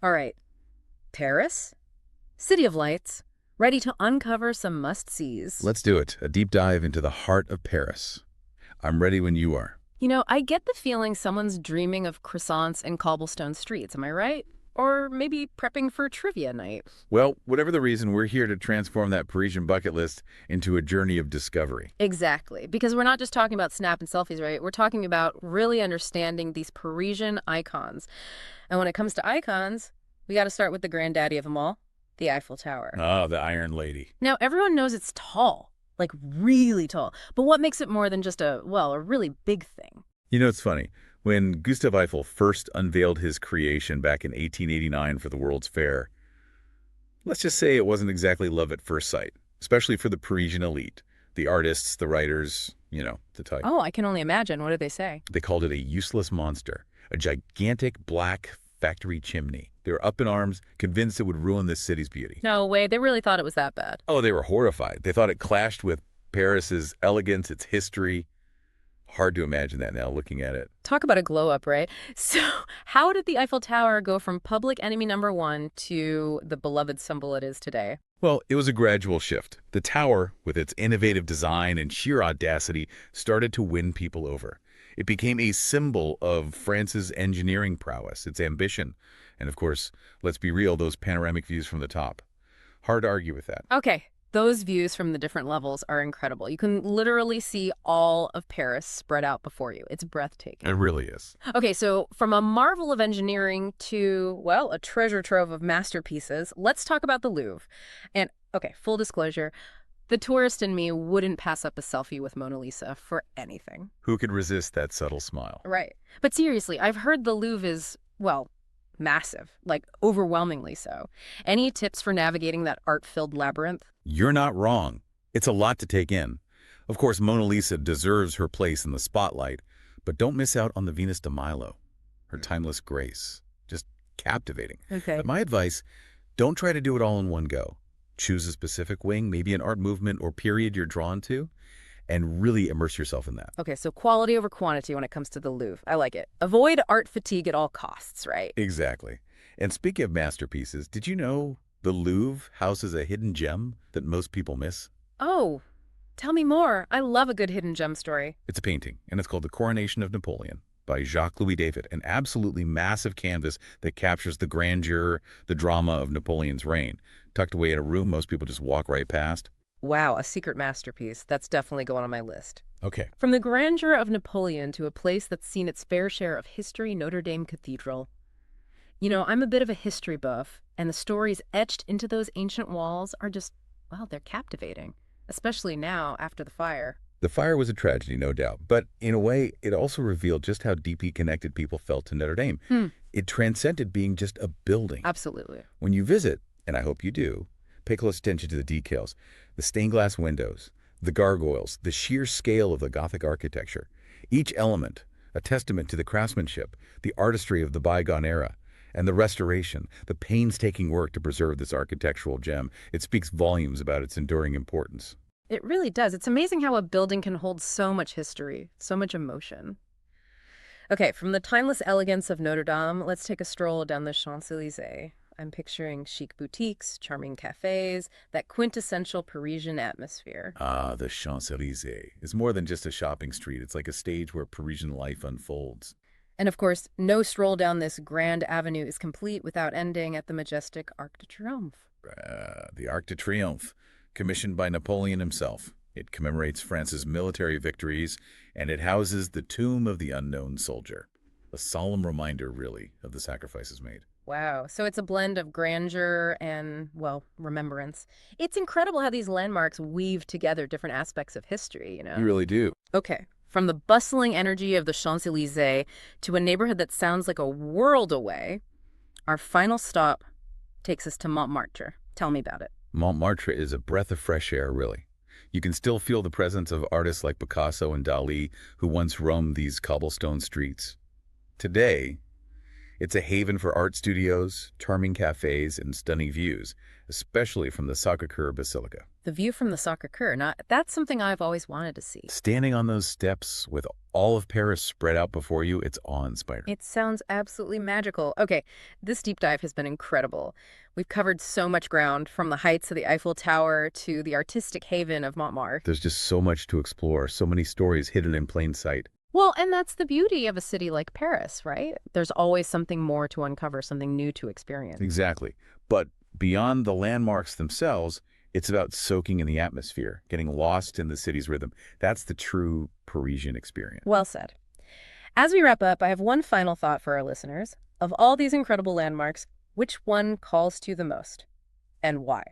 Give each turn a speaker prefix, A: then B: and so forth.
A: All right, Paris, City of Lights, ready to uncover some must-sees.
B: Let's do it. A deep dive into the heart of Paris. I'm ready when you are.
A: I get the feeling someone's dreaming of croissants and cobblestone streets, am I right? Or maybe prepping for trivia night.
B: Well, whatever the reason, we're here to transform that Parisian bucket list into a journey of discovery.
A: Exactly, because we're not just talking about snap and selfies, right? We're talking about really understanding these Parisian icons. And when it comes to icons, we got to start with the granddaddy of them all, the Eiffel Tower.
B: Ah, the Iron Lady.
A: Now, everyone knows it's tall, like really tall. But what makes it more than just a really big thing?
B: You know, it's funny. When Gustave Eiffel first unveiled his creation back in 1889 for the World's Fair, let's just say it wasn't exactly love at first sight, especially for the Parisian elite, the artists, the writers, the type.
A: Oh, I can only imagine. What did they say?
B: They called it a useless monster, a gigantic black factory chimney. They were up in arms, convinced it would ruin this city's beauty.
A: No way. They really thought it was that bad.
B: Oh, they were horrified. They thought it clashed with Paris's elegance, its history. Hard to imagine that now, looking at it.
A: Talk about a glow up, right? So, how did the Eiffel Tower go from public enemy number one to the beloved symbol it is today?
B: Well, it was a gradual shift. The tower, with its innovative design and sheer audacity, started to win people over. It became a symbol of France's engineering prowess, its ambition, and of course, let's be real, those panoramic views from the top. Hard to argue with that.
A: Okay, those views from the different levels are incredible. You can literally see all of Paris spread out before you. It's breathtaking.
B: It really is.
A: Okay, so from a marvel of engineering to, well, a treasure trove of masterpieces, let's talk about the Louvre. And, okay, full disclosure, the tourist in me wouldn't pass up a selfie with Mona Lisa for anything.
B: Who could resist that subtle smile?
A: Right. But seriously, I've heard the Louvre is, well, massive, like overwhelmingly so. Any tips for navigating that art-filled labyrinth?
B: You're not wrong. It's a lot to take in. Of course, Mona Lisa deserves her place in the spotlight, but don't miss out on the Venus de Milo, her timeless grace. Just captivating.
A: Okay.
B: But my advice, don't try to do it all in one go. Choose a specific wing, maybe an art movement or period you're drawn to, and really immerse yourself in that.
A: Okay, so quality over quantity when it comes to the Louvre. I like it. Avoid art fatigue at all costs, right?
B: Exactly. And speaking of masterpieces, did you know the Louvre houses a hidden gem that most people miss?
A: Oh, tell me more. I love a good hidden gem story.
B: It's a painting, and it's called The Coronation of Napoleon by Jacques-Louis David, an absolutely massive canvas that captures the grandeur, the drama of Napoleon's reign. Tucked away in a room most people just walk right past.
A: Wow, a secret masterpiece. That's definitely going on my list.
B: Okay.
A: From the grandeur of Napoleon to a place that's seen its fair share of history, Notre-Dame Cathedral. I'm a bit of a history buff, and the stories etched into those ancient walls are just, well, they're captivating, especially now after the fire.
B: The fire was a tragedy, no doubt, but in a way, it also revealed just how deeply connected people felt to Notre Dame. It transcended being just a building.
A: Absolutely.
B: When you visit, and I hope you do, pay close attention to the details. The stained glass windows, the gargoyles, the sheer scale of the Gothic architecture. Each element, a testament to the craftsmanship, the artistry of the bygone era, and the restoration, the painstaking work to preserve this architectural gem. It speaks volumes about its enduring importance.
A: It really does. It's amazing how a building can hold so much history, so much emotion. Okay, from the timeless elegance of Notre Dame, let's take a stroll down the Champs-Élysées. I'm picturing chic boutiques, charming cafes, that quintessential Parisian atmosphere.
B: Ah, the Champs-Élysées is more than just a shopping street. It's like a stage where Parisian life unfolds.
A: And of course, no stroll down this grand avenue is complete without ending at the majestic Arc de Triomphe.
B: The Arc de Triomphe, commissioned by Napoleon himself. It commemorates France's military victories, and it houses the tomb of the unknown soldier. A solemn reminder, really, of the sacrifices made.
A: Wow. So it's a blend of grandeur and, well, remembrance. It's incredible how these landmarks weave together different aspects of history,
B: You really do.
A: Okay. From the bustling energy of the Champs-Élysées to a neighborhood that sounds like a world away, our final stop takes us to Montmartre. Tell me about it.
B: Montmartre is a breath of fresh air, really. You can still feel the presence of artists like Picasso and Dali, who once roamed these cobblestone streets. Today, it's a haven for art studios, charming cafes, and stunning views, especially from the Sacré-Cœur Basilica.
A: The view from the Sacré-Cœur, that's something I've always wanted to see.
B: Standing on those steps with all of Paris spread out before you, it's awe-inspiring.
A: It sounds absolutely magical. Okay, this deep dive has been incredible. We've covered so much ground, from the heights of the Eiffel Tower to the artistic haven of Montmartre.
B: There's just so much to explore, so many stories hidden in plain sight.
A: Well, and that's the beauty of a city like Paris, right? There's always something more to uncover, something new to experience.
B: Exactly. But beyond the landmarks themselves, it's about soaking in the atmosphere, getting lost in the city's rhythm. That's the true Parisian experience.
A: Well said. As we wrap up, I have one final thought for our listeners. Of all these incredible landmarks, which one calls to you the most, and why?